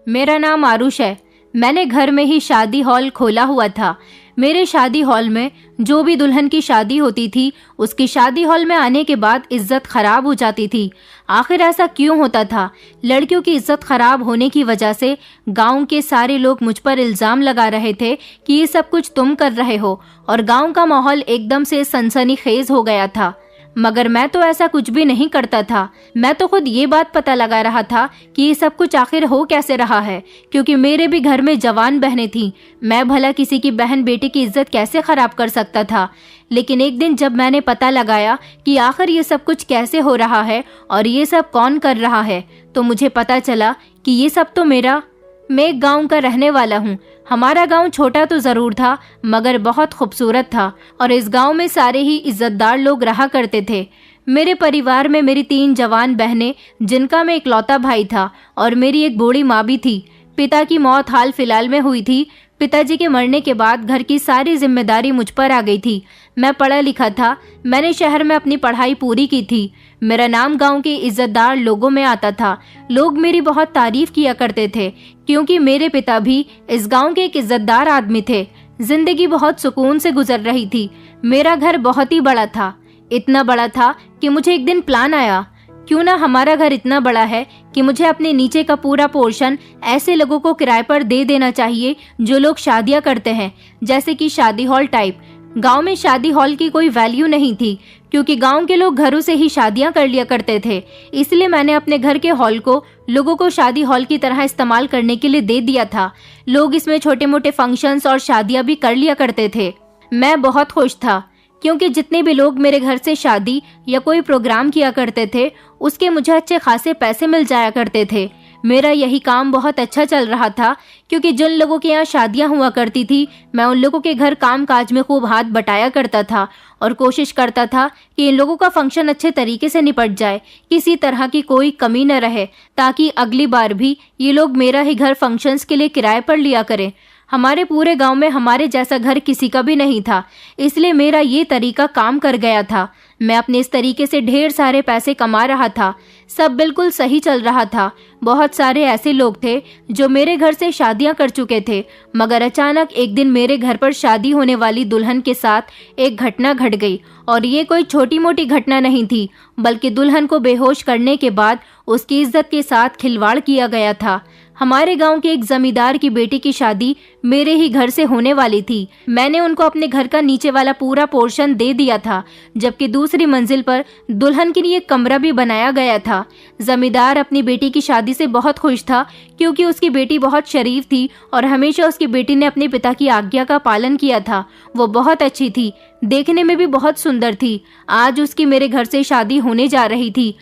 मेरा नाम आरुष है। मैंने घर में ही शादी हॉल खोला हुआ था। मेरे शादी हॉल में जो भी दुल्हन की शादी होती थी, उसकी शादी हॉल में आने के बाद इज्जत खराब हो जाती थी। आखिर ऐसा क्यों होता था? लड़कियों की इज्जत खराब होने की वजह से गांव के सारे लोग मुझ पर इल्जाम लगा रहे थे कि ये सब कुछ तुम कर रहे हो, और गांव का माहौल एकदम से सनसनीखेज हो गया था। मगर मैं तो ऐसा कुछ भी नहीं करता था। मैं तो खुद ये बात पता लगा रहा था कि ये सब कुछ आखिर हो कैसे रहा है, क्योंकि मेरे भी घर में जवान बहनें थीं। मैं भला किसी की बहन बेटी की इज्जत कैसे खराब कर सकता था? लेकिन एक दिन जब मैंने पता लगाया कि आखिर ये सब कुछ कैसे हो रहा है और ये सब कौन कर रहा है, तो मुझे पता चला कि ये सब तो मैं एक गांव का रहने वाला हूँ। हमारा गांव छोटा तो जरूर था, मगर बहुत खूबसूरत था, और इस गांव में सारे ही इज्जतदार लोग रहा करते थे। मेरे परिवार में मेरी 3 जवान बहनें, जिनका मैं इकलौता भाई था, और मेरी एक बूढ़ी माँ भी थी। पिता की मौत हाल फिलहाल में हुई थी। पिताजी के मरने के बाद घर की सारी जिम्मेदारी मुझ पर आ गई थी। मैं पढ़ा लिखा था। मैंने शहर में अपनी पढ़ाई पूरी की थी। मेरा नाम गांव के इज्जतदार लोगों में आता था। लोग मेरी बहुत तारीफ किया करते थे, क्योंकि मेरे पिता भी इस गांव के एक इज्जतदार आदमी थे। जिंदगी बहुत सुकून से गुजर रही थी। मेरा घर बहुत ही बड़ा था। इतना बड़ा था कि मुझे एक दिन प्लान आया, क्यों ना हमारा घर इतना बड़ा है कि मुझे अपने नीचे का पूरा पोर्शन ऐसे लोगों को किराए पर दे देना चाहिए जो लोग शादियां करते हैं, जैसे कि शादी हॉल टाइप। गांव में शादी हॉल की कोई वैल्यू नहीं थी, क्योंकि गांव के लोग घरों से ही शादियां कर लिया करते थे। इसलिए मैंने अपने घर के हॉल को लोगों को शादी हॉल की तरह इस्तेमाल करने के लिए दे दिया था। लोग इसमें छोटे मोटे फंक्शंस और शादियां भी कर लिया करते थे। मैं बहुत खुश था, क्योंकि जितने भी लोग मेरे घर से शादी या कोई प्रोग्राम किया करते थे, उसके मुझे अच्छे खासे पैसे मिल जाया करते थे। मेरा यही काम बहुत अच्छा चल रहा था, क्योंकि जिन लोगों के यहाँ शादियां हुआ करती थी, मैं उन लोगों के घर काम काज में खूब हाथ बटाया करता था और कोशिश करता था कि इन लोगों का फंक्शन अच्छे तरीके से निपट जाए, किसी तरह की कोई कमी न रहे, ताकि अगली बार भी ये लोग मेरा ही घर फंक्शंस के लिए किराए पर लिया करें। हमारे पूरे गांव में हमारे जैसा घर किसी का भी नहीं था, इसलिए मेरा ये तरीका काम कर गया था। मैं अपने इस तरीके से ढेर सारे पैसे कमा रहा था। सब बिल्कुल सही चल रहा था। बहुत सारे ऐसे लोग थे जो मेरे घर से शादियां कर चुके थे, मगर अचानक एक दिन मेरे घर पर शादी होने वाली दुल्हन के साथ एक घटना घट गई। और ये कोई छोटी मोटी घटना नहीं थी, बल्कि दुल्हन को बेहोश करने के बाद उसकी इज्जत के साथ खिलवाड़ किया गया था। हमारे गांव के एक जमींदार की बेटी की शादी मेरे ही घर से होने वाली थी। मैंने उनको अपने घर का नीचे वाला पूरा पोर्शन दे दिया था, जबकि दूसरी मंजिल पर दुल्हन के लिए एक कमरा भी बनाया गया था। जमींदार अपनी बेटी की शादी से बहुत खुश था, क्योंकि उसकी बेटी बहुत शरीफ थी और हमेशा उसकी बेटी ने अपने पिता की आज्ञा का पालन किया था। वो बहुत अच्छी थी, देखने में भी बहुत सुंदर थी। आज उसकी मेरे घर से शादी होने जा रही थी।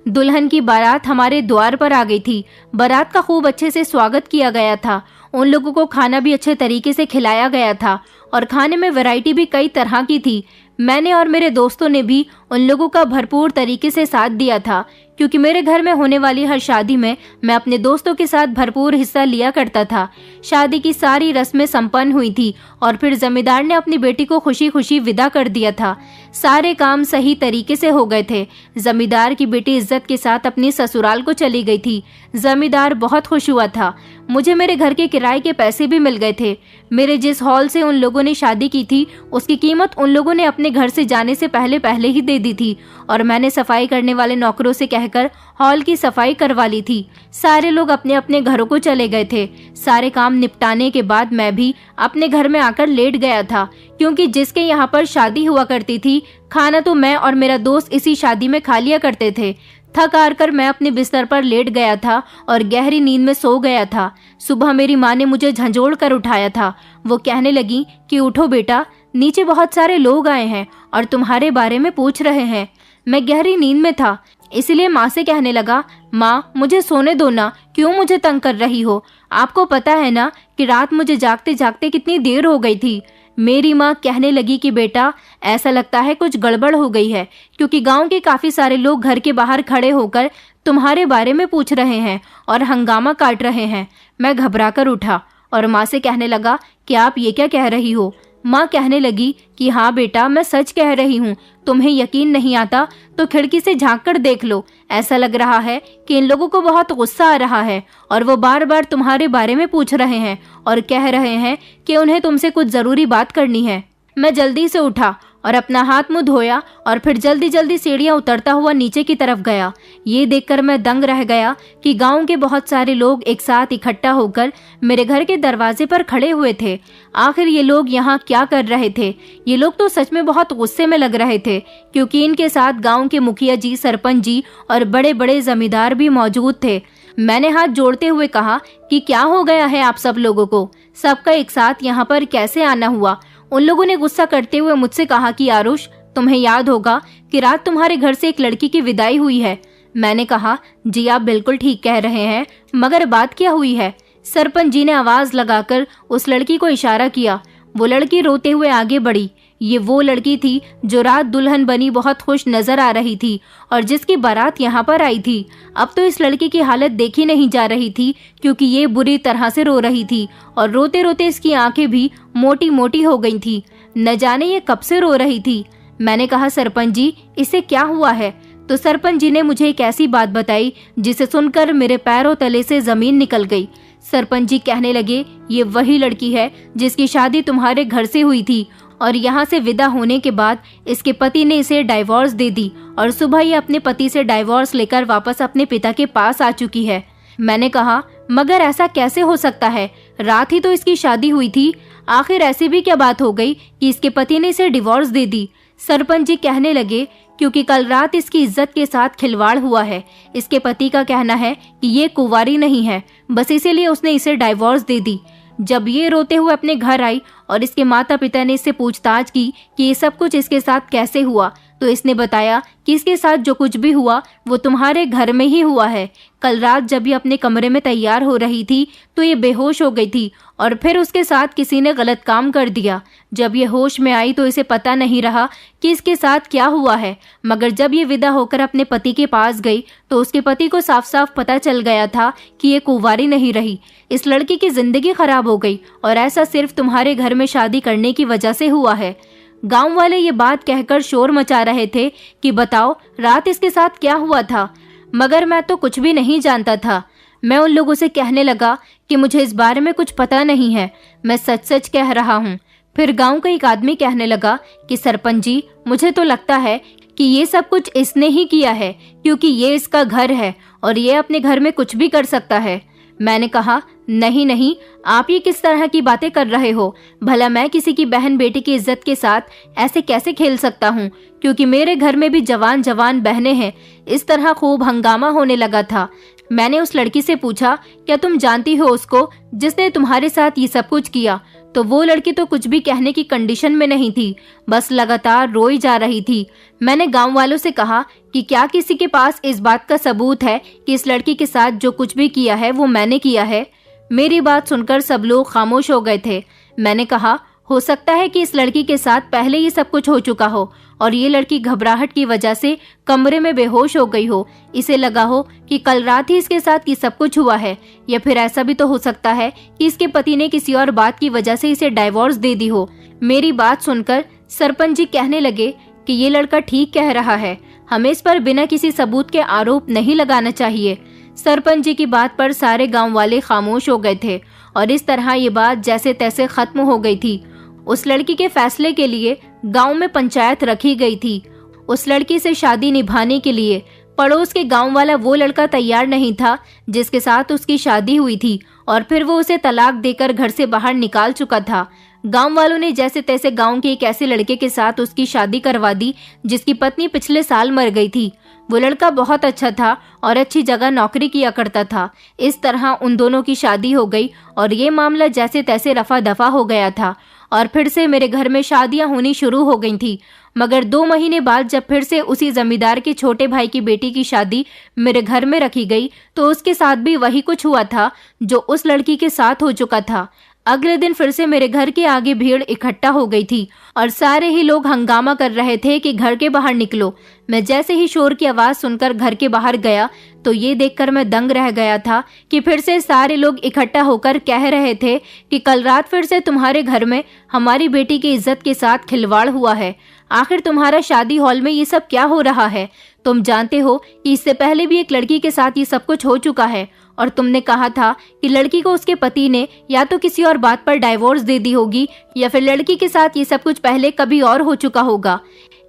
दुल्हन की बारात हमारे द्वार पर आ गई थी। बारात का खूब अच्छे से स्वागत किया गया था। उन लोगों को खाना भी अच्छे तरीके से खिलाया गया था, और खाने में वैरायटी भी कई तरह की थी। मैंने और मेरे दोस्तों ने भी उन लोगों का भरपूर तरीके से साथ दिया था, क्योंकि मेरे घर में होने वाली हर शादी में मैं अपने दोस्तों के साथ भरपूर हिस्सा लिया करता था। शादी की सारी रस्में संपन्न हुई थी, और फिर जमींदार ने अपनी बेटी को खुशी खुशी विदा कर दिया था। सारे काम सही तरीके से हो गए थे। जमींदार की बेटी इज्जत के साथ अपनी ससुराल को चली गई थी। जमींदार बहुत खुश हुआ था। मुझे मेरे घर के किराए के पैसे भी मिल गए थे। मेरे जिस हॉल से उन लोगों ने शादी की थी, उसकी कीमत उन लोगों ने अपने घर से जाने से पहले ही दे दी थी, और मैंने सफाई करने वाले नौकरों से कहकर हॉल की सफाई करवा ली थी। सारे लोग अपने अपने घरों को चले गए थे। सारे काम निपटाने के बाद मैं भी अपने घर में आकर लेट गया था, क्योंकि जिसके यहाँ पर शादी हुआ करती थी, खाना तो मैं और मेरा दोस्त इसी शादी में खा लिया करते थे। थक हार कर मैं अपने बिस्तर पर लेट गया था और गहरी नींद में सो गया था। सुबह मेरी माँ ने मुझे झंझोड़ कर उठाया था। वो कहने लगी कि उठो बेटा, नीचे बहुत सारे लोग आए हैं और तुम्हारे बारे में पूछ रहे हैं। मैं गहरी नींद में था, इसलिए माँ से कहने लगा, माँ मुझे सोने दो ना, क्यों मुझे तंग कर रही हो? आपको पता है ना कि रात मुझे जागते जागते कितनी देर हो गई थी। मेरी माँ कहने लगी कि बेटा, ऐसा लगता है कुछ गड़बड़ हो गई है, क्योंकि गांव के काफी सारे लोग घर के बाहर खड़े होकर तुम्हारे बारे में पूछ रहे हैं और हंगामा काट रहे हैं। मैं घबराकर उठा और माँ से कहने लगा कि आप ये क्या कह रही हो? माँ कहने लगी कि हाँ बेटा, मैं सच कह रही हूँ। तुम्हें यकीन नहीं आता तो खिड़की से झांक कर देख लो। ऐसा लग रहा है कि इन लोगों को बहुत गुस्सा आ रहा है और वो बार बार तुम्हारे बारे में पूछ रहे हैं और कह रहे हैं कि उन्हें तुमसे कुछ जरूरी बात करनी है। मैं जल्दी से उठा और अपना हाथ मुंह धोया और फिर जल्दी जल्दी सीढ़ियां उतरता हुआ नीचे की तरफ गया। ये देखकर मैं दंग रह गया कि गांव के बहुत सारे लोग एक साथ इकट्ठा होकर मेरे घर के दरवाजे पर खड़े हुए थे। आखिर ये लोग यहाँ क्या कर रहे थे? ये लोग तो सच में बहुत गुस्से में लग रहे थे, क्योंकि इनके साथ गाँव के मुखिया जी, सरपंच जी और बड़े बड़े जमींदार भी मौजूद थे। मैंने हाथ जोड़ते हुए कहा कि क्या हो गया है आप सब लोगों को? सबका एक साथ यहाँ पर कैसे आना हुआ? उन लोगों ने गुस्सा करते हुए मुझसे कहा कि आरुष, तुम्हें याद होगा कि रात तुम्हारे घर से एक लड़की की विदाई हुई है। मैंने कहा, जी आप बिल्कुल ठीक कह रहे हैं, मगर बात क्या हुई है? सरपंच जी ने आवाज लगाकर उस लड़की को इशारा किया। वो लड़की रोते हुए आगे बढ़ी। ये वो लड़की थी जो रात दुल्हन बनी बहुत खुश नजर आ रही थी और जिसकी बारात यहाँ पर आई थी। अब तो इस लड़की की हालत देखी नहीं जा रही थी, क्योंकि ये बुरी तरह से रो रही थी और रोते रोते इसकी आंखें भी मोटी मोटी हो गई थी। न जाने ये कब से रो रही थी। मैंने कहा, सरपंच जी, इसे क्या हुआ है? तो सरपंच जी ने मुझे एक ऐसी बात बताई जिसे सुनकर मेरे पैरों तले से जमीन निकल गई। सरपंच जी कहने लगे, ये वही लड़की है जिसकी शादी तुम्हारे घर से हुई थी और यहाँ से विदा होने के बाद इसके पति ने इसे डाइवोर्स दे दी और सुबह ये अपने पति से डाइवोर्स लेकर वापस अपने पिता के पास आ चुकी है। मैंने कहा, मगर ऐसा कैसे हो सकता है? रात ही तो इसकी शादी हुई थी। आखिर ऐसी भी क्या बात हो गई कि इसके पति ने इसे डिवोर्स दे दी? सरपंच जी कहने लगे, क्योंकि कल रात इसकी इज्जत के साथ खिलवाड़ हुआ है। इसके पति का कहना है कि ये कुंवारी नहीं है, बस इसीलिए उसने इसे डाइवोर्स दे दी। जब ये रोते हुए अपने घर आई और इसके माता पिता ने इससे पूछताछ की कि ये सब कुछ इसके साथ कैसे हुआ, तो इसने बताया कि इसके साथ जो कुछ भी हुआ वो तुम्हारे घर में ही हुआ है। कल रात जब ये अपने कमरे में तैयार हो रही थी तो ये बेहोश हो गई थी और फिर उसके साथ किसी ने गलत काम कर दिया। जब ये होश में आई तो इसे पता नहीं रहा कि इसके साथ क्या हुआ है, मगर जब ये विदा होकर अपने पति के पास गई तो उसके पति को साफ साफ पता चल गया था कि ये कुंवारी नहीं रही। इस लड़की की जिंदगी खराब हो गई और ऐसा सिर्फ तुम्हारे घर में शादी करने की वजह से हुआ है। गांव वाले ये बात कहकर शोर मचा रहे थे कि बताओ रात इसके साथ क्या हुआ था, मगर मैं तो कुछ भी नहीं जानता था। मैं उन लोगों से कहने लगा कि मुझे इस बारे में कुछ पता नहीं है, मैं सच सच कह रहा हूँ। फिर गांव का एक आदमी कहने लगा कि सरपंच जी, मुझे तो लगता है कि ये सब कुछ इसने ही किया है, क्योंकि ये इसका घर है और ये अपने घर में कुछ भी कर सकता है। मैंने कहा, नहीं नहीं, आप ये किस तरह की बातें कर रहे हो? भला मैं किसी की बहन बेटी की इज्जत के साथ ऐसे कैसे खेल सकता हूँ, क्योंकि मेरे घर में भी जवान जवान बहनें हैं। इस तरह खूब हंगामा होने लगा था। मैंने उस लड़की से पूछा, क्या तुम जानती हो उसको जिसने तुम्हारे साथ ये सब कुछ किया? तो वो लड़की तो कुछ भी कहने की कंडीशन में नहीं थी, बस लगातार रोई जा रही थी। मैंने गांव वालों से कहा कि क्या किसी के पास इस बात का सबूत है कि इस लड़की के साथ जो कुछ भी किया है वो मैंने किया है? मेरी बात सुनकर सब लोग खामोश हो गए थे। मैंने कहा, हो सकता है कि इस लड़की के साथ पहले ये सब कुछ हो चुका हो और ये लड़की घबराहट की वजह से कमरे में बेहोश हो गई हो। इसे लगा हो कि कल रात ही इसके साथ ये सब कुछ हुआ है, या फिर ऐसा भी तो हो सकता है कि इसके पति ने किसी और बात की वजह से इसे डाइवोर्स दे दी हो। मेरी बात सुनकर सरपंच जी कहने लगे कि ये लड़का ठीक कह रहा है, हमें इस पर बिना किसी सबूत के आरोप नहीं लगाना चाहिए। सरपंच जी की बात पर सारे गांव वाले खामोश हो गए थे और इस तरह ये बात जैसे तैसे खत्म हो गई थी। उस लड़की के फैसले के लिए गांव में पंचायत रखी गई थी। उस लड़की से शादी निभाने के लिए पड़ोस के गांव वाला वो लड़का तैयार नहीं था जिसके साथ उसकी शादी हुई थी, और फिर वो उसे तलाक देकर घर से बाहर निकाल चुका था। गांव वालों ने जैसे तैसे गांव के एक ऐसे लड़के के साथ उसकी शादी करवा दी जिसकी पत्नी पिछले साल मर गई थी। वो लड़का बहुत अच्छा था और अच्छी जगह नौकरी किया करता था। इस तरह उन दोनों की शादी हो गई और ये मामला जैसे तैसे रफा दफा हो गया था और फिर से मेरे घर में शादियां होनी शुरू हो गई थी। मगर 2 महीने बाद जब फिर से उसी जमींदार के छोटे भाई की बेटी की शादी मेरे घर में रखी गई तो उसके साथ भी वही कुछ हुआ था जो उस लड़की के साथ हो चुका था। अगले दिन फिर से मेरे घर के आगे भीड़ इकट्ठा हो गई थी और सारे ही लोग हंगामा कर रहे थे कि घर के बाहर निकलो। मैं जैसे ही शोर की आवाज सुनकर घर के बाहर गया तो ये देखकर मैं दंग रह गया था कि फिर से सारे लोग इकट्ठा होकर कह रहे थे कि कल रात फिर से तुम्हारे घर में हमारी बेटी की इज्जत के साथ खिलवाड़ हुआ है। आखिर तुम्हारा शादी हॉल में ये सब क्या हो रहा है? तुम जानते हो कि इससे पहले भी एक लड़की के साथ ये सब कुछ हो चुका है और तुमने कहा था कि लड़की को उसके पति ने या तो किसी और बात पर डाइवोर्स दे दी होगी या फिर लड़की के साथ ये सब कुछ पहले कभी और हो चुका होगा।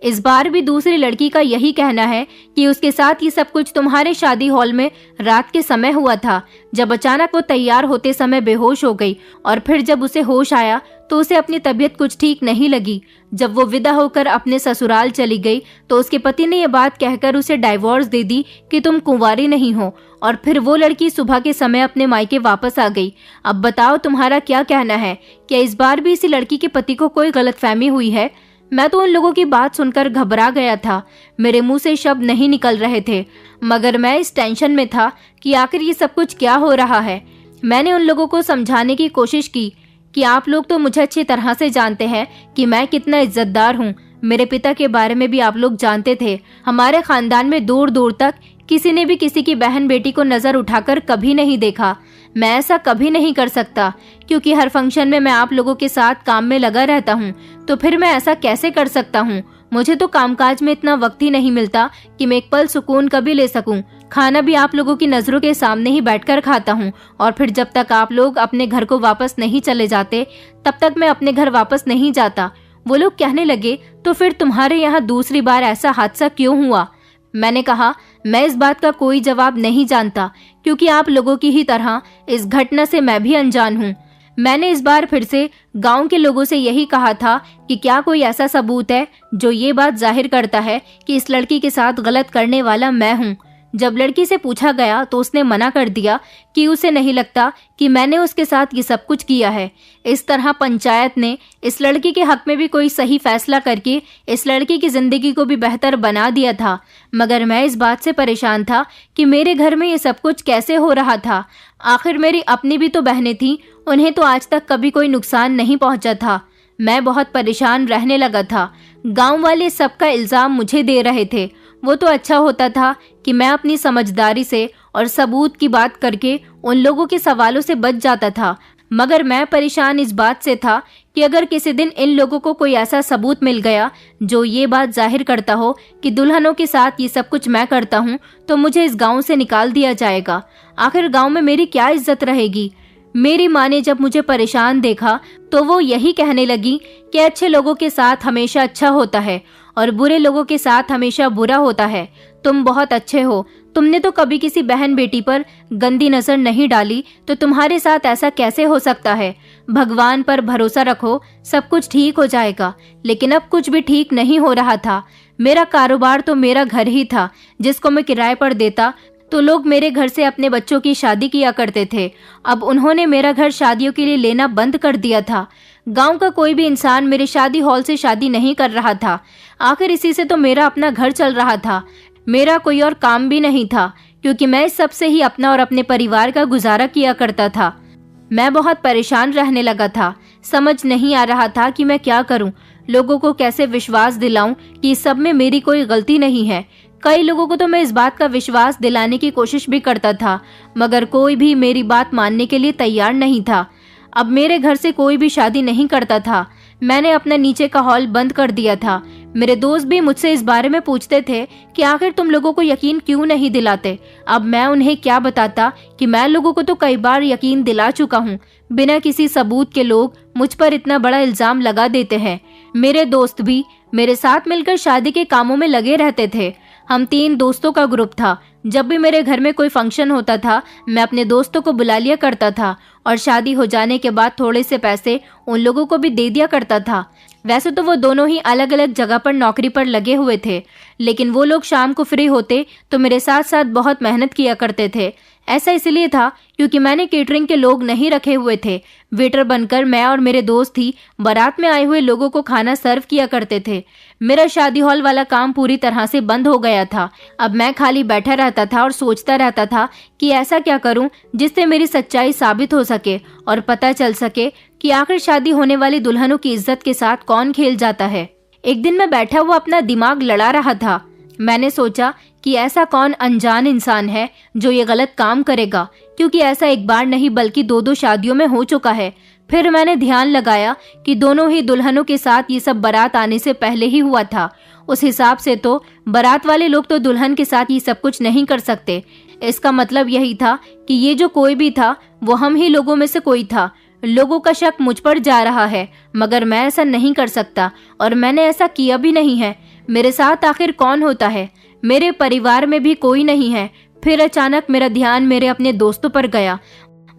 इस बार भी दूसरी लड़की का यही कहना है कि उसके साथ ये सब कुछ तुम्हारे शादी हॉल में रात के समय हुआ था, जब अचानक वो तैयार होते समय बेहोश हो गई और फिर जब उसे होश आया तो उसे अपनी तबीयत कुछ ठीक नहीं लगी। जब वो विदा होकर अपने ससुराल चली गई तो उसके पति ने ये बात कहकर उसे डाइवोर्स दे दी कि तुम कुंवारी नहीं हो, और फिर वो लड़की सुबह के समय अपने मायके वापस आ गई। अब बताओ तुम्हारा क्या कहना है? क्या इस बार भी इसी लड़की के पति को कोई गलतफहमी हुई है? मैं तो उन लोगों की बात सुनकर घबरा गया था। मेरे मुंह से शब्द नहीं निकल रहे थे, मगर मैं इस टेंशन में था कि आखिर ये सब कुछ क्या हो रहा है। मैंने उन लोगों को समझाने की कोशिश की कि आप लोग तो मुझे अच्छी तरह से जानते हैं कि मैं कितना इज्जतदार हूँ। मेरे पिता के बारे में भी आप लोग जानते थे। हमारे खानदान में दूर दूर तक किसी ने भी किसी की बहन बेटी को नजर उठाकर कभी नहीं देखा। मैं ऐसा कभी नहीं कर सकता, क्योंकि हर फंक्शन में मैं आप लोगों के साथ काम में लगा रहता हूँ। तो फिर मैं ऐसा कैसे कर सकता हूँ? मुझे तो कामकाज में इतना वक्त ही नहीं मिलता कि मैं एक पल सुकून कभी ले सकूं। खाना भी आप लोगों की नजरों के सामने ही बैठकर खाता हूँ, और फिर जब तक आप लोग अपने घर को वापस नहीं चले जाते तब तक मैं अपने घर वापस नहीं जाता। वो लोग कहने लगे, तो फिर तुम्हारे यहाँ दूसरी बार ऐसा हादसा क्यों हुआ? मैंने कहा, मैं इस बात का कोई जवाब नहीं जानता, क्योंकि आप लोगों की ही तरह इस घटना से मैं भी अनजान हूँ। मैंने इस बार फिर से गांव के लोगों से यही कहा था कि क्या कोई ऐसा सबूत है जो ये बात जाहिर करता है कि इस लड़की के साथ गलत करने वाला मैं हूँ। जब लड़की से पूछा गया तो उसने मना कर दिया कि उसे नहीं लगता कि मैंने उसके साथ ये सब कुछ किया है। इस तरह पंचायत ने इस लड़की के हक में भी कोई सही फैसला करके इस लड़की की जिंदगी को भी बेहतर बना दिया था। मगर मैं इस बात से परेशान था कि मेरे घर में ये सब कुछ कैसे हो रहा था। आखिर मेरी अपनी भी तो बहनें थीं, उन्हें तो आज तक कभी कोई नुकसान नहीं पहुंचा था। मैं बहुत परेशान रहने लगा था। गांव वाले सबका इल्जाम मुझे दे रहे थे। वो तो अच्छा होता था कि मैं अपनी समझदारी से और सबूत की बात करके उन लोगों के सवालों से बच जाता था, मगर मैं परेशान इस बात से था कि अगर किसी दिन इन लोगों को कोई ऐसा सबूत मिल गया जो ये बात जाहिर करता हो कि दुल्हनों के साथ ये सब कुछ मैं करता हूँ, तो मुझे इस गांव से निकाल दिया जाएगा। आखिर गांव में मेरी क्या इज्जत रहेगी? मेरी माँ ने जब मुझे परेशान देखा तो वो यही कहने लगी कि अच्छे लोगों के साथ हमेशा अच्छा होता है और बुरे लोगों के साथ हमेशा बुरा होता है। तुम बहुत अच्छे हो, तुमने तो कभी किसी बहन बेटी पर गंदी नजर नहीं डाली, तो तुम्हारे साथ ऐसा कैसे हो सकता है? भगवान पर भरोसा रखो, सब कुछ ठीक हो जाएगा। लेकिन अब कुछ भी ठीक नहीं हो रहा था। मेरा कारोबार तो मेरा घर ही था, जिसको मैं किराए पर देता तो लोग मेरे घर से अपने बच्चों की शादी किया करते थे। अब उन्होंने मेरा घर शादियों के लिए लेना बंद कर दिया था। गांव का कोई भी इंसान मेरे शादी हॉल से शादी नहीं कर रहा था। आखिर इसी से तो मेरा अपना घर चल रहा था। मेरा कोई और काम भी नहीं था, क्योंकि मैं इस सब से ही अपना और अपने परिवार का गुजारा किया करता था। मैं बहुत परेशान रहने लगा था। समझ नहीं आ रहा था कि मैं क्या करूं, लोगों को कैसे विश्वास दिलाऊं कि इस सब में मेरी कोई गलती नहीं है। कई लोगों को तो मैं इस बात का विश्वास दिलाने की कोशिश भी करता था, मगर कोई भी मेरी बात मानने के लिए तैयार नहीं था। अब मेरे घर से कोई भी शादी नहीं करता था। मैंने अपना नीचे का हॉल बंद कर दिया था। मेरे दोस्त भी मुझसे इस बारे में पूछते थे कि आखिर तुम लोगों को यकीन क्यों नहीं दिलाते। अब मैं उन्हें क्या बताता कि मैं लोगों को तो कई बार यकीन दिला चुका हूँ। बिना किसी सबूत के लोग मुझ पर इतना बड़ा इल्जाम लगा देते हैं। मेरे दोस्त भी मेरे साथ मिलकर शादी के कामों में लगे रहते थे। हम 3 दोस्तों का ग्रुप था। जब भी मेरे घर में कोई फंक्शन होता था, मैं अपने दोस्तों को बुला लिया करता था और शादी हो जाने के बाद थोड़े से पैसे उन लोगों को भी दे दिया करता था। वैसे तो वो दोनों ही अलग अलग जगह पर नौकरी पर लगे हुए थे, लेकिन वो लोग शाम को फ्री होते तो मेरे साथ साथ बहुत मेहनत किया करते थे। ऐसा इसलिए था क्योंकि मैंने केटरिंग के लोग नहीं रखे हुए थे। वेटर बनकर मैं और मेरे दोस्त ही बारात में आए हुए लोगों को खाना सर्व किया करते थे। मेरा शादी हॉल वाला काम पूरी तरह से बंद हो गया था। अब मैं खाली बैठा रहता था और सोचता रहता था कि ऐसा क्या करूं जिससे मेरी सच्चाई साबित हो सके और पता चल सके कि आखिर शादी होने वाली दुल्हनों की इज्जत के साथ कौन खेल जाता है। एक दिन मैं बैठा हुआ अपना दिमाग लड़ा रहा था। मैंने सोचा कि ऐसा कौन अनजान इंसान है जो ये गलत काम करेगा, क्योंकि ऐसा एक बार नहीं बल्कि 2-2 शादियों में हो चुका है। फिर मैंने ध्यान लगाया कि दोनों ही दुल्हनों के साथ ये सब बारात आने से पहले ही हुआ था। उस हिसाब से तो बारात वाले लोग तो दुल्हन के साथ ये सब कुछ नहीं कर सकते। इसका मतलब यही था कि ये जो कोई भी था वो हम ही लोगों में से कोई था। लोगों का शक मुझ पर जा रहा है, मगर मैं ऐसा नहीं कर सकता और मैंने ऐसा किया भी नहीं है। मेरे साथ आखिर कौन होता है? मेरे परिवार में भी कोई नहीं है। फिर अचानक मेरा ध्यान मेरे अपने दोस्तों पर गया,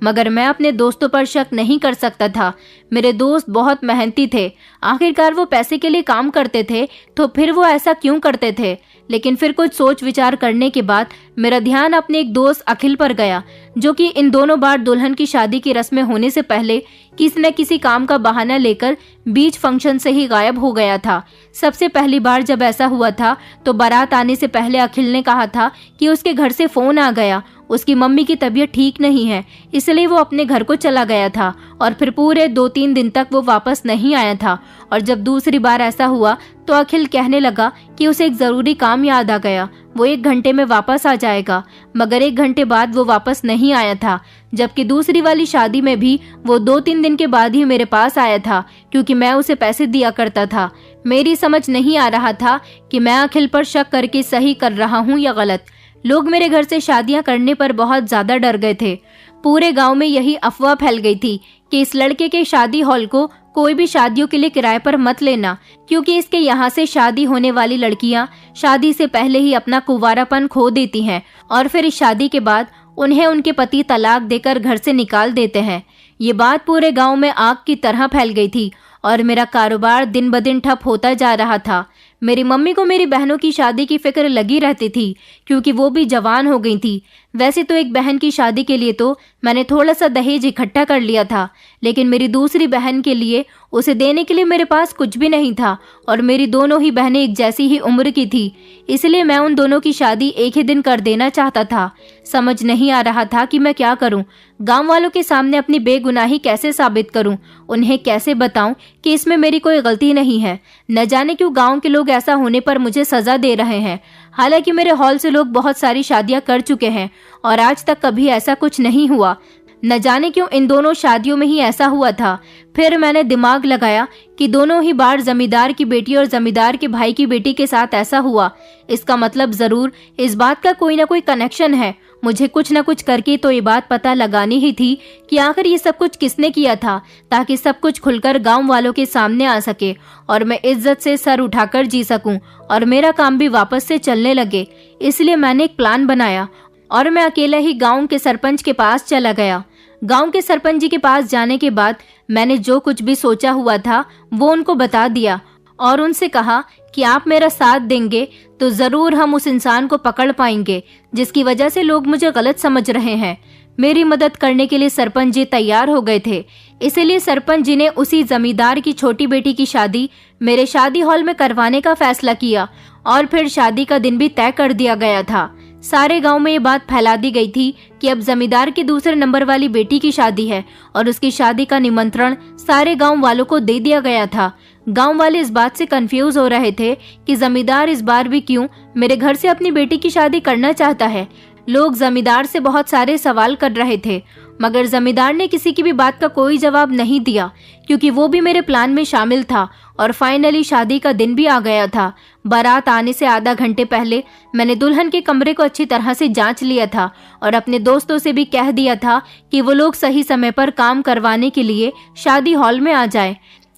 मगर मैं अपने दोस्तों पर शक नहीं कर सकता था। मेरे दोस्त बहुत मेहनती थे। आखिरकार वो पैसे के लिए काम करते थे, तो फिर वो ऐसा क्यों करते थे? लेकिन फिर कुछ सोच विचार करने के बाद मेरा ध्यान अपने एक दोस्त अखिल पर गया, जो कि इन दोनों बार दुल्हन की शादी की रस्में होने से पहले किसी न किसी काम का बहाना लेकर बीच फंक्शन से ही गायब हो गया था। सबसे पहली बार जब ऐसा हुआ था तो बारात आने से पहले अखिल ने कहा था कि उसके घर से फोन आ गया, उसकी मम्मी की तबीयत ठीक नहीं है, इसलिए वो अपने घर को चला गया था और फिर पूरे 2-3 दिन तक वो वापस नहीं आया था। और जब दूसरी बार ऐसा हुआ तो अखिल कहने लगा कि उसे एक जरूरी काम याद आ गया, वो 1 घंटे में वापस आ जाएगा, मगर 1 घंटे बाद वो वापस नहीं आया था। जबकि दूसरी वाली शादी में भी वो 2-3 दिन के बाद ही मेरे पास आया था, क्योंकि मैं उसे पैसे दिया करता था। मेरी समझ नहीं आ रहा था कि मैं अखिल पर शक करके सही कर रहा हूँ या गलत। लोग मेरे घर से शादियां करने पर बहुत ज्यादा डर गए थे। पूरे गांव में यही अफवाह फैल गई थी कि इस लड़के के शादी हॉल को कोई भी शादियों के लिए किराए पर मत लेना, क्योंकि इसके यहाँ से शादी होने वाली लड़कियां शादी से पहले ही अपना कुंवारापन खो देती हैं और फिर इस शादी के बाद उन्हें उनके पति तलाक देकर घर से निकाल देते हैं। ये बात पूरे गांव में आग की तरह फैल गई थी और मेरा कारोबार दिन ब दिन ठप होता जा रहा था। मेरी मम्मी को मेरी बहनों की शादी की फिक्र लगी रहती थी, क्योंकि वो भी जवान हो गई थी। वैसे तो एक बहन की शादी के लिए तो मैंने थोड़ा सा दहेज इकट्ठा कर लिया था, लेकिन मेरी दूसरी बहन के लिए उसे देने के लिए मेरे पास कुछ भी नहीं था और मेरी दोनों ही बहनें एक जैसी ही उम्र की थी, इसलिए मैं उन दोनों की शादी एक ही दिन कर देना चाहता था। समझ नहीं आ रहा था कि मैं क्या करूं। गांव वालों के सामने अपनी बेगुनाही कैसे साबित करूं, उन्हें कैसे बताऊं कि इसमें मेरी कोई गलती नहीं है। न जाने क्यों गांव के लोग ऐसा होने पर मुझे सजा दे रहे हैं। हालांकि मेरे हॉल से लोग बहुत सारी शादियां कर चुके हैं और आज तक कभी ऐसा कुछ नहीं हुआ। न जाने क्यों इन दोनों शादियों में ही ऐसा हुआ था। फिर मैंने दिमाग लगाया कि दोनों ही बार जमींदार की बेटी और जमींदार के भाई की बेटी के साथ ऐसा हुआ। इसका मतलब जरूर इस बात का कोई ना कोई कनेक्शन है। मुझे कुछ न कुछ करके तो ये बात पता लगानी ही थी कि आखिर ये सब कुछ किसने किया था, ताकि सब कुछ खुलकर गांव वालों के सामने आ सके और मैं इज्जत से सर उठाकर जी सकूं और मेरा काम भी वापस से चलने लगे। इसलिए मैंने एक प्लान बनाया और मैं अकेला ही गांव के सरपंच के पास चला गया। गांव के सरपंच जी के पास जाने के बाद मैंने जो कुछ भी सोचा हुआ था वो उनको बता दिया और उनसे कहा कि आप मेरा साथ देंगे तो जरूर हम उस इंसान को पकड़ पाएंगे जिसकी वजह से लोग मुझे गलत समझ रहे हैं। मेरी मदद करने के लिए सरपंच जी तैयार हो गए थे। इसीलिए सरपंच जी ने उसी जमींदार की छोटी बेटी की शादी मेरे शादी हॉल में करवाने का फैसला किया और फिर शादी का दिन भी तय कर दिया गया था। सारे गांव में ये बात फैला दी गई थी कि अब जमींदार की दूसरे नंबर वाली बेटी की शादी है और उसकी शादी का निमंत्रण सारे गांव वालों को दे दिया गया था। गांव वाले इस बात से कंफ्यूज हो रहे थे कि जमींदार इस बार भी क्यों मेरे घर से अपनी बेटी की शादी करना चाहता है। लोग जमींदार से बहुत सारे सवाल कर रहे थे, मगर जमींदार ने किसी की भी बात का कोई जवाब नहीं दिया, क्योंकि वो भी मेरे प्लान में शामिल था। और फाइनली शादी का दिन भी आ गया था। बारात आने से आधा घंटे पहले मैंने दुल्हन के कमरे को अच्छी तरह से जांच लिया था और अपने दोस्तों से भी कह दिया था कि वो लोग सही समय पर काम करवाने के लिए शादी हॉल में आ जाए।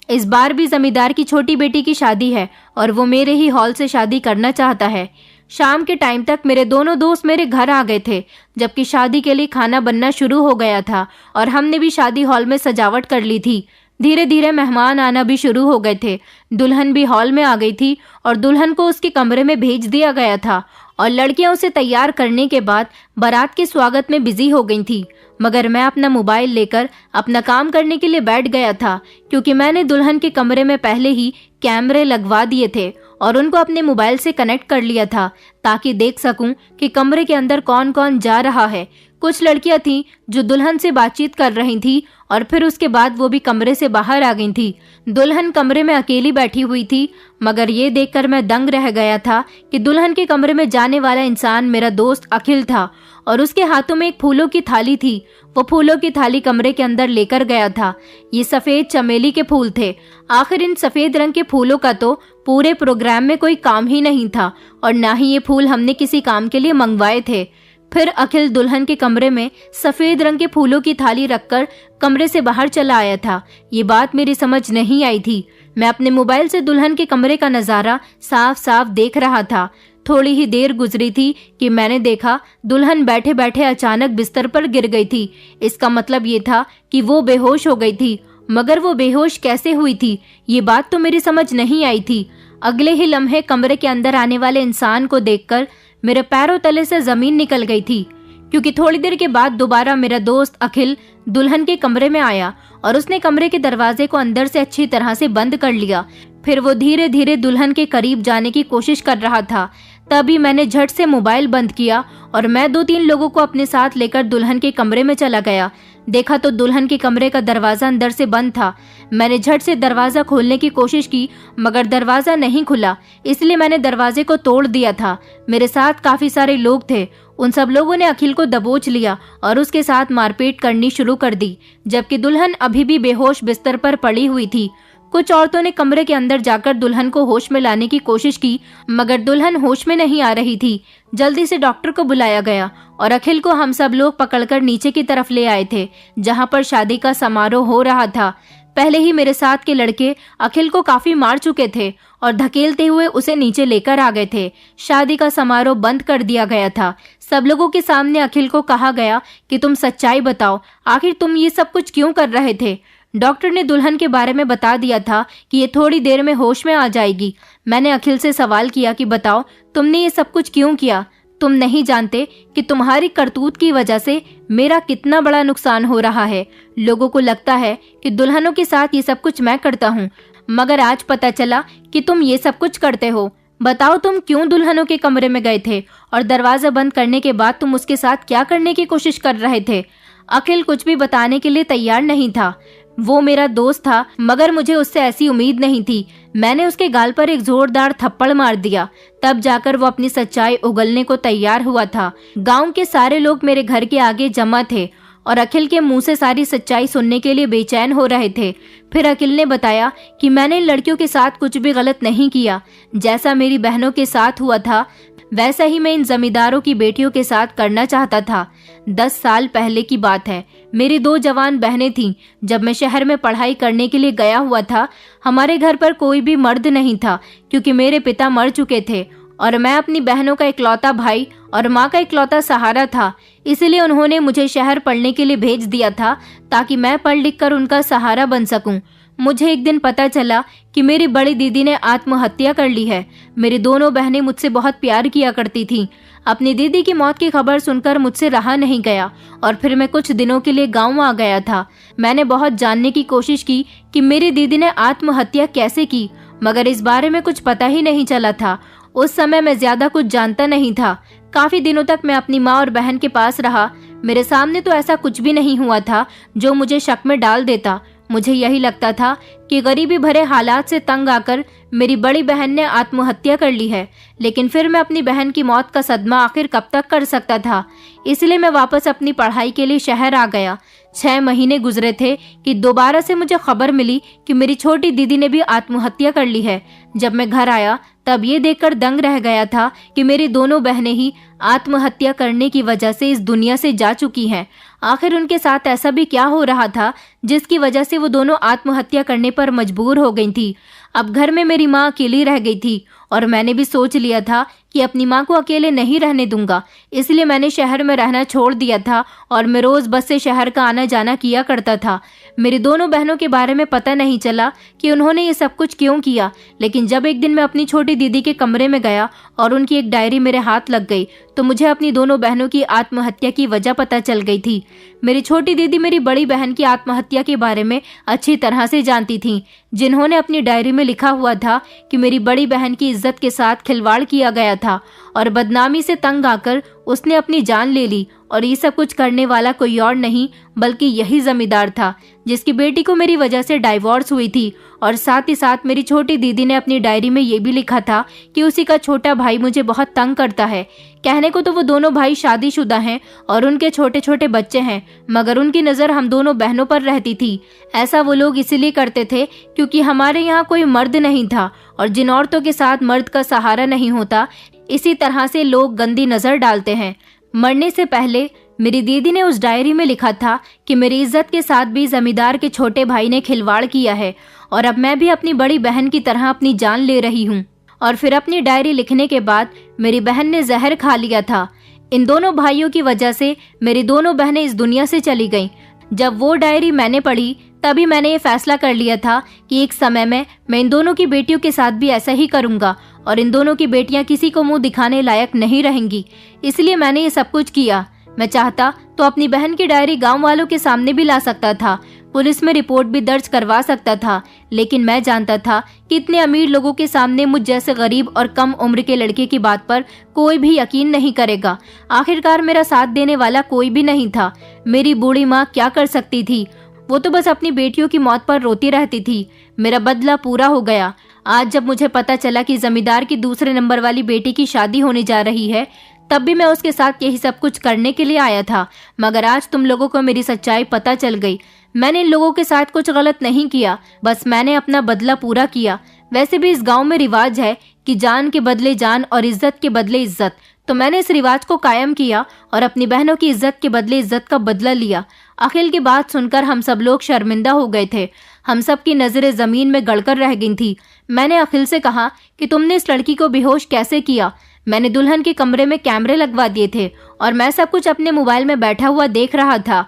इस बार भी जमींदार की छोटी बेटी की शादी है और वो मेरे ही हॉल से शादी करना चाहता है। शाम के टाइम तक मेरे दोनों दोस्त मेरे घर आ गए थे, जबकि शादी के लिए खाना बनना शुरू हो गया था और हमने भी शादी हॉल में सजावट कर ली थी। धीरे धीरे मेहमान आना भी शुरू हो गए थे। दुल्हन भी हॉल में आ गई थी और दुल्हन को उसके कमरे में भेज दिया गया था और लड़कियां उसे तैयार करने के बाद बारात के स्वागत में बिजी हो गई थी। मगर मैं अपना मोबाइल लेकर अपना काम करने के लिए बैठ गया था, क्योंकि मैंने दुल्हन के कमरे में पहले ही कैमरे लगवा दिए थे और उनको अपने मोबाइल से कनेक्ट कर लिया था ताकि देख सकूं कि कमरे के अंदर कौन कौन जा रहा है। कुछ लड़कियां थीं जो दुल्हन से बातचीत कर रही थीं और फिर उसके बाद वो भी कमरे से बाहर आ गई थी। दुल्हन कमरे में अकेली बैठी हुई थी, मगर ये देखकर मैं दंग रह गया था कि दुल्हन के कमरे में जाने वाला इंसान मेरा दोस्त अखिल था और उसके हाथों में एक फूलों की थाली थी। वो फूलों की थाली कमरे के अंदर लेकर गया था। ये सफेद चमेली के फूल थे। आखिर इन सफेद रंग के फूलों का तो पूरे प्रोग्राम में कोई काम ही नहीं था और ना ही ये फूल हमने किसी काम के लिए मंगवाए थे। फिर अखिल दुल्हन के कमरे में सफेद रंग के फूलों की थाली रखकर कमरे से बाहर चला आया था। ये बात मेरी समझ नहीं आई थी। मैं अपने मोबाइल से दुल्हन के कमरे का नजारा साफ साफ देख रहा था। थोड़ी ही देर गुजरी थी कि मैंने देखा दुल्हन बैठे बैठे अचानक बिस्तर पर गिर गई थी। इसका मतलब ये था कि वो बेहोश हो गई थी, मगर वो बेहोश कैसे हुई थी, ये बात तो मेरी समझ नहीं आई थी। अगले ही लम्हे कमरे के अंदर आने वाले इंसान को देखकर मेरे पैरों तले से जमीन निकल गई थी, क्योंकि थोड़ी देर के बाद दोबारा मेरा दोस्त अखिल दुल्हन के कमरे में आया और उसने कमरे के दरवाजे को अंदर से अच्छी तरह से बंद कर लिया। फिर वो धीरे धीरे दुल्हन के करीब जाने की कोशिश कर रहा था। तभी मैंने झट से मोबाइल बंद किया और मैं 2-3 लोगों को अपने साथ लेकर दुल्हन के कमरे में चला गया। देखा तो दुल्हन के कमरे का दरवाजा अंदर से बंद था। मैंने झट से दरवाजा खोलने की कोशिश की, मगर दरवाजा नहीं खुला, इसलिए मैंने दरवाजे को तोड़ दिया था। मेरे साथ काफी सारे लोग थे। उन सब लोगों ने अखिल को दबोच लिया और उसके साथ मारपीट करनी शुरू कर दी, जबकि दुल्हन अभी भी बेहोश बिस्तर पर पड़ी हुई थी। कुछ औरतों ने कमरे के अंदर जाकर दुल्हन को होश में लाने की कोशिश की, मगर दुल्हन होश में नहीं आ रही थी। जल्दी से डॉक्टर को बुलाया गया और अखिल को हम सब लोग पकड़कर नीचे की तरफ ले आए थे, जहां पर शादी का समारोह हो रहा था। पहले ही मेरे साथ के लड़के अखिल को काफी मार चुके थे और धकेलते हुए उसे नीचे लेकर आ गए थे। शादी का समारोह बंद कर दिया गया था। सब लोगों के सामने अखिल को कहा गया कि तुम सच्चाई बताओ, आखिर तुम ये सब कुछ क्यों कर रहे थे। डॉक्टर ने दुल्हन के बारे में बता दिया था कि ये थोड़ी देर में होश में आ जाएगी। मैंने अखिल से सवाल किया कि बताओ तुमने ये सब कुछ क्यों किया। तुम नहीं जानते कि तुम्हारी करतूत की वजह से मेरा कितना बड़ा नुकसान हो रहा है। लोगों को लगता है कि दुल्हनों के साथ ये सब कुछ मैं करता हूँ, मगर आज पता चला कि तुम ये सब कुछ करते हो। बताओ तुम क्यों दुल्हनों के कमरे में गए थे और दरवाजा बंद करने के बाद तुम उसके साथ क्या करने की कोशिश कर रहे थे। अखिल कुछ भी बताने के लिए तैयार नहीं था। वो मेरा दोस्त था, मगर मुझे उससे ऐसी उम्मीद नहीं थी। मैंने उसके गाल पर एक जोरदार थप्पड़ मार दिया। तब जाकर वो अपनी सच्चाई उगलने को तैयार हुआ था। गांव के सारे लोग मेरे घर के आगे जमा थे और अखिल के मुंह से सारी सच्चाई सुनने के लिए बेचैन हो रहे थे। फिर अखिल ने बताया कि मैंने इन लड़कियों के साथ कुछ भी गलत नहीं किया। जैसा मेरी बहनों के साथ हुआ था वैसा ही मैं इन जमींदारों की बेटियों के साथ करना चाहता था। 10 साल पहले की बात है। मेरी 2 जवान बहनें थीं। जब मैं शहर में पढ़ाई करने के लिए गया हुआ था, हमारे घर पर कोई भी मर्द नहीं था, क्योंकि मेरे पिता मर चुके थे और मैं अपनी बहनों का इकलौता भाई और माँ का इकलौता सहारा था। इसलिए उन्होंने मुझे शहर पढ़ने के लिए भेज दिया था, ताकि मैं पढ़ लिख कर उनका सहारा बन सकूं। मुझे एक दिन पता चला कि मेरी बड़ी दीदी ने आत्महत्या कर ली है। मेरी दोनों बहनें मुझसे बहुत प्यार किया करती थीं। अपनी दीदी की मौत की खबर सुनकर मुझसे रहा नहीं गया और फिर मैं कुछ दिनों के लिए गांव आ गया था। मैंने बहुत जानने की कोशिश की कि मेरी दीदी ने आत्महत्या कैसे की, मगर इस बारे में कुछ पता ही नहीं चला था। उस समय मैं ज्यादा कुछ जानता नहीं था। काफी दिनों तक मैं अपनी माँ और बहन के पास रहा। मेरे सामने तो ऐसा कुछ भी नहीं हुआ था जो मुझे शक में डाल देता। मुझे यही लगता था कि गरीबी भरे हालात से तंग आकर मेरी बड़ी बहन ने आत्महत्या कर ली है। लेकिन फिर मैं अपनी बहन की मौत का सदमा आखिर कब तक कर सकता था, इसलिए मैं वापस अपनी पढ़ाई के लिए शहर आ गया। 6 महीने गुजरे थे कि दोबारा से मुझे खबर मिली कि मेरी छोटी दीदी ने भी आत्महत्या कर ली है। जब मैं घर आया तब ये देखकर दंग रह गया था कि मेरी दोनों बहनें ही आत्महत्या करने की वजह से इस दुनिया से जा चुकी हैं। आखिर उनके साथ ऐसा भी क्या हो रहा था जिसकी वजह से वो दोनों आत्महत्या करने पर मजबूर हो गई थी। अब घर में मेरी माँ अकेली रह गई थी और मैंने भी सोच लिया था कि अपनी माँ को अकेले नहीं रहने दूंगा, इसलिए मैंने शहर में रहना छोड़ दिया था और मैं रोज बस से शहर का आना जाना किया करता था। मेरी दोनों बहनों के बारे में पता नहीं चला कि उन्होंने ये सब कुछ क्यों किया, लेकिन जब एक दिन मैं अपनी छोटी दीदी के कमरे में गया और उनकी एक डायरी मेरे हाथ लग गई तो मुझे अपनी दोनों बहनों की आत्महत्या की वजह पता चल गई थी। मेरी छोटी दीदी मेरी बड़ी बहन की आत्महत्या के बारे में अच्छी तरह से जानती थीं, जिन्होंने अपनी डायरी में लिखा हुआ था कि मेरी बड़ी बहन की इज्जत के साथ खिलवाड़ किया गया था और बदनामी से तंग आकर उसने अपनी जान ले ली और ये सब कुछ करने वाला कोई और नहीं बल्कि यही जमींदार था, जिसकी बेटी को मेरी वजह से डाइवोर्स हुई थी। और साथ ही साथ मेरी छोटी दीदी ने अपनी डायरी में ये भी लिखा था कि उसी का छोटा भाई मुझे बहुत तंग करता है। कहने को तो वो दोनों भाई शादीशुदा हैं और उनके छोटे छोटे बच्चे हैं, मगर उनकी नज़र हम दोनों बहनों पर रहती थी। ऐसा वो लोग इसीलिए करते थे क्योंकि हमारे यहाँ कोई मर्द नहीं था, और जिन औरतों के साथ मर्द का सहारा नहीं होता, इसी तरह से लोग गंदी नज़र डालते हैं। मरने से पहले मेरी दीदी ने उस डायरी में लिखा था कि मेरी इज्जत के साथ भी जमींदार के छोटे भाई ने खिलवाड़ किया है, और अब मैं भी अपनी बड़ी बहन की तरह अपनी जान ले रही हूँ। और फिर अपनी डायरी लिखने के बाद मेरी बहन ने जहर खा लिया था। इन दोनों भाइयों की वजह से मेरी दोनों बहनें इस दुनिया से चली गईं। जब वो डायरी मैंने पढ़ी तभी मैंने ये फैसला कर लिया था कि एक समय में मैं इन दोनों की बेटियों के साथ भी ऐसा ही करूंगा, और इन दोनों की बेटियां किसी को मुंह दिखाने लायक नहीं रहेंगी। इसलिए मैंने ये सब कुछ किया। मैं चाहता तो अपनी बहन की डायरी गांव वालों के सामने भी ला सकता था, पुलिस में रिपोर्ट भी दर्ज करवा सकता था, लेकिन मैं जानता था कि इतने अमीर लोगों के सामने मुझ जैसे गरीब और कम उम्र के लड़के की बात पर कोई भी यकीन नहीं करेगा। आखिरकार मेरा साथ देने वाला कोई भी नहीं था। मेरी बूढ़ी माँ क्या कर सकती थी? वो तो बस अपनी बेटियों की मौत पर रोती रहती थी। मेरा बदला पूरा हो गया। आज जब मुझे पता चला कि जमींदार की दूसरे नंबर वाली बेटी की शादी होने जा रही है, तब भी मैं उसके साथ यही सब कुछ करने के लिए आया था। मगर आज तुम लोगों को मेरी सच्चाई पता चल गई। मैंने इन लोगों के साथ कुछ गलत नहीं किया, बस मैंने अपना बदला पूरा किया। वैसे भी इस गांव में रिवाज है कि जान के बदले जान और इज्जत के बदले इज्जत, तो मैंने इस रिवाज को कायम किया और अपनी बहनों की इज्जत के बदले इज्जत का बदला लिया। अखिल की बात सुनकर हम सब लोग शर्मिंदा हो गए थे। हम सब की नजरें जमीन में गड़कर रह गई थी। मैंने अखिल से कहा कि तुमने इस लड़की को बेहोश कैसे किया? मैंने दुल्हन के कमरे में कैमरे लगवा दिए थे और मैं सब कुछ अपने मोबाइल में बैठा हुआ देख रहा था।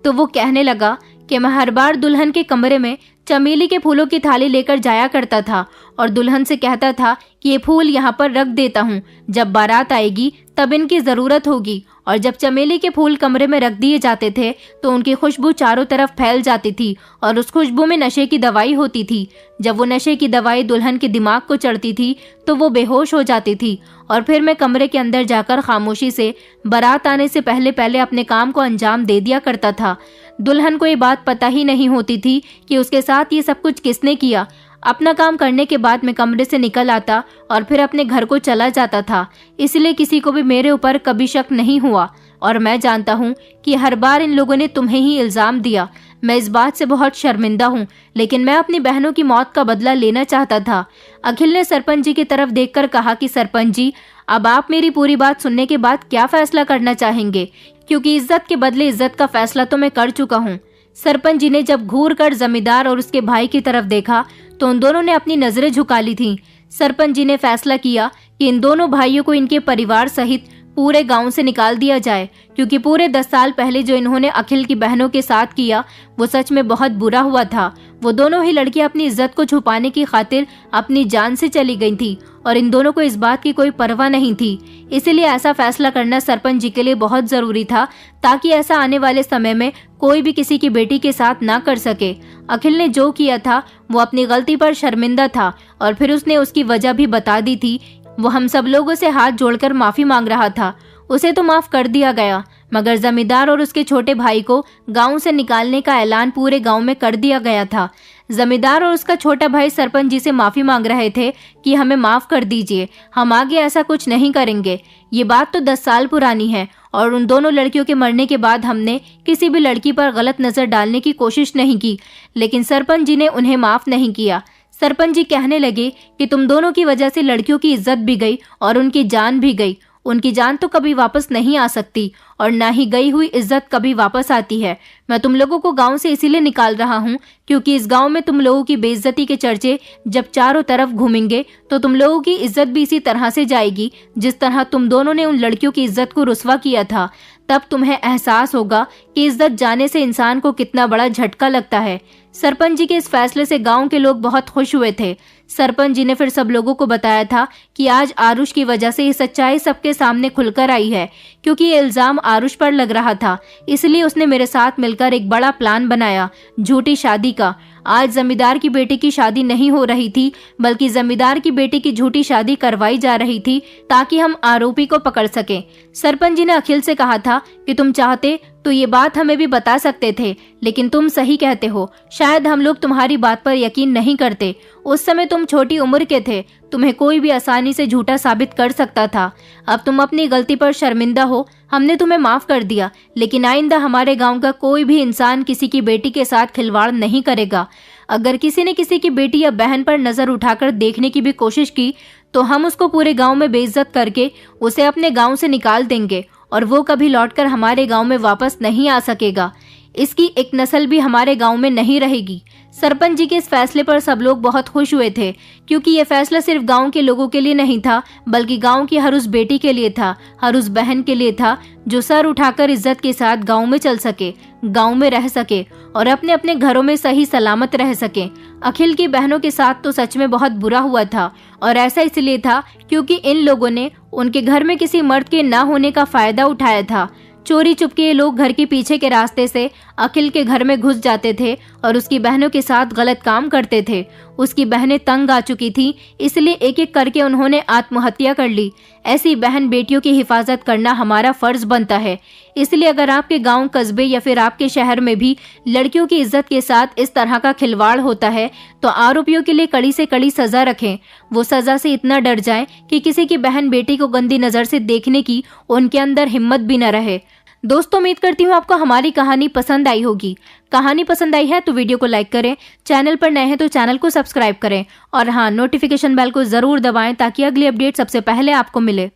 तो वो कहने लगा कि मैं हर बार दुल्हन के कमरे में चमेली के फूलों की थाली लेकर जाया करता था और दुल्हन से कहता था कि ये फूल यहाँ पर रख देता हूँ, जब बारात आएगी तब इनकी ज़रूरत होगी। और जब चमेली के फूल कमरे में रख दिए जाते थे तो उनकी खुशबू चारों तरफ फैल जाती थी और उस खुशबू में नशे की दवाई होती थी। जब वो नशे की दवाई दुल्हन के दिमाग को चढ़ती थी तो वो बेहोश हो जाती थी और फिर मैं कमरे के अंदर जाकर खामोशी से बारात आने से पहले पहले अपने काम को अंजाम दे दिया करता था। दुल्हन को ये बात पता ही नहीं होती थी कि उसके साथ ये सब कुछ किसने किया। अपना काम करने के बाद मैं कमरे से निकल आता और फिर अपने घर को चला जाता था। इसलिए किसी को भी मेरे ऊपर कभी शक नहीं हुआ और मैं जानता हूँ कि हर बार इन लोगों ने तुम्हें ही इल्ज़ाम दिया। मैं इस बात से बहुत शर्मिंदा हूँ, लेकिन मैं अपनी बहनों की मौत का बदला लेना चाहता था। अखिल ने सरपंच जी की तरफ देखकर कहा कि सरपंच जी, अब आप मेरी पूरी बात सुनने के बाद क्या फैसला करना चाहेंगे? क्योंकि इज्जत के बदले इज्जत का फैसला तो मैं कर चुका हूँ। सरपंच जी ने जब घूर कर जमींदार और उसके भाई की तरफ देखा तो उन दोनों ने अपनी नजरें झुका ली थीं। सरपंच जी ने फैसला किया कि इन दोनों भाइयों को इनके परिवार सहित पूरे गांव से निकाल दिया जाए, क्योंकि पूरे 10 साल पहले जो इन्होंने अखिल की बहनों के साथ किया वो सच में बहुत बुरा हुआ था। वो दोनों ही लड़कियां अपनी इज्जत को छुपाने की खातिर अपनी जान से चली गई थी और इन दोनों को इस बात की कोई परवाह नहीं थी। इसीलिए ऐसा फैसला करना सरपंच जी के लिए बहुत जरूरी था, ताकि ऐसा आने वाले समय में कोई भी किसी की बेटी के साथ ना कर सके। अखिल ने जो किया था वो अपनी गलती पर शर्मिंदा था और फिर उसने उसकी वजह भी बता दी थी। वो हम सब लोगों से हाथ जोड़कर माफी मांग रहा था। उसे तो माफ कर दिया गया, मगर जमींदार और उसके छोटे भाई को गांव से निकालने का ऐलान पूरे गांव में कर दिया गया था। जमींदार और उसका छोटा भाई सरपंच जी से माफी मांग रहे थे कि हमें माफ कर दीजिए, हम आगे ऐसा कुछ नहीं करेंगे। ये बात तो 10 साल पुरानी है और उन दोनों लड़कियों के मरने के बाद हमने किसी भी लड़की पर गलत नजर डालने की कोशिश नहीं की, लेकिन सरपंच जी ने उन्हें माफ नहीं किया। सरपंच जी कहने लगे कि तुम दोनों की वजह से लड़कियों की इज्जत भी गई और उनकी जान भी गई। उनकी जान तो कभी वापस नहीं आ सकती और ना ही गई हुई इज्जत कभी वापस आती है। मैं तुम लोगों को गांव से इसीलिए निकाल रहा हूं क्योंकि इस गांव में तुम लोगों की बेइज्जती के चर्चे जब चारों तरफ घूमेंगे तो तुम लोगों की इज्जत भी इसी तरह से जाएगी जिस तरह तुम दोनों ने उन लड़कियों की इज्जत को रुस्वा किया था। तब तुम्हें एहसास होगा कि इज्जत जाने से इंसान को कितना बड़ा झटका लगता है। सरपंच जी के इस फैसले से गांव के लोग बहुत खुश हुए थे। सरपंच जी ने फिर सब लोगों को बताया था कि आज आरुष की वजह से ये सच्चाई सबके सामने खुलकर आई है, क्योंकि ये इल्जाम आरुष पर लग रहा था। इसलिए उसने मेरे साथ मिलकर एक बड़ा प्लान बनाया, झूठी शादी का। आज जमींदार की बेटी की शादी नहीं हो रही थी, बल्कि जमींदार की बेटी की झूठी शादी करवाई जा रही थी, ताकि हम आरोपी को पकड़ सकें। सरपंच जी ने अखिल से कहा था कि तुम चाहते तो ये बात हमें भी बता सकते थे, लेकिन तुम सही कहते हो, शायद हम लोग तुम्हारी बात पर यकीन नहीं करते। उस समय तुम छोटी उम्र के थे, तुम्हें कोई भी आसानी से झूठा साबित कर सकता था। अब तुम अपनी गलती पर शर्मिंदा हो, हमने तुम्हें माफ कर दिया, लेकिन आइंदा हमारे गांव का कोई भी इंसान किसी की बेटी के साथ खिलवाड़ नहीं करेगा। अगर किसी ने किसी की बेटी या बहन पर नजर उठाकर देखने की भी कोशिश की तो हम उसको पूरे गांव में बेइज्जत करके उसे अपने गांव से निकाल देंगे और वो कभी लौटकर हमारे गांव में वापस नहीं आ सकेगा। इसकी एक नस्ल भी हमारे गांव में नहीं रहेगी। सरपंच जी के इस फैसले पर सब लोग बहुत खुश हुए थे, क्योंकि ये फैसला सिर्फ गांव के लोगों के लिए नहीं था, बल्कि गांव की हर उस बेटी के लिए था, हर उस बहन के लिए था जो सर उठाकर इज्जत के साथ गांव में चल सके, गांव में रह सके और अपने अपने घरों में सही सलामत रह सके। अखिल की बहनों के साथ तो सच में बहुत बुरा हुआ था, और ऐसा इसलिए था क्योंकि इन लोगों ने उनके घर में किसी मर्द के ना होने का फायदा उठाया था। चोरी चुपके ये लोग घर के पीछे के रास्ते से अखिल के घर में घुस जाते थे और उसकी बहनों के साथ गलत काम करते थे। उसकी बहनें तंग आ चुकी थी, इसलिए एक एक करके उन्होंने आत्महत्या कर ली। ऐसी बहन बेटियों की हिफाजत करना हमारा फर्ज बनता है। इसलिए अगर आपके गांव, कस्बे या फिर आपके शहर में भी लड़कियों की इज्जत के साथ इस तरह का खिलवाड़ होता है तो आरोपियों के लिए कड़ी से कड़ी सजा रखें। वो सजा से इतना डर जाएं कि किसी की बहन बेटी को गंदी नजर से देखने की उनके अंदर हिम्मत भी न रहे। दोस्तों, उम्मीद करती हूँ आपको हमारी कहानी पसंद आई होगी। कहानी पसंद आई है तो वीडियो को लाइक करें, चैनल पर नए हैं तो चैनल को सब्सक्राइब करें और हाँ, नोटिफिकेशन बेल को जरूर दबाएं ताकि अगली अपडेट सबसे पहले आपको मिले।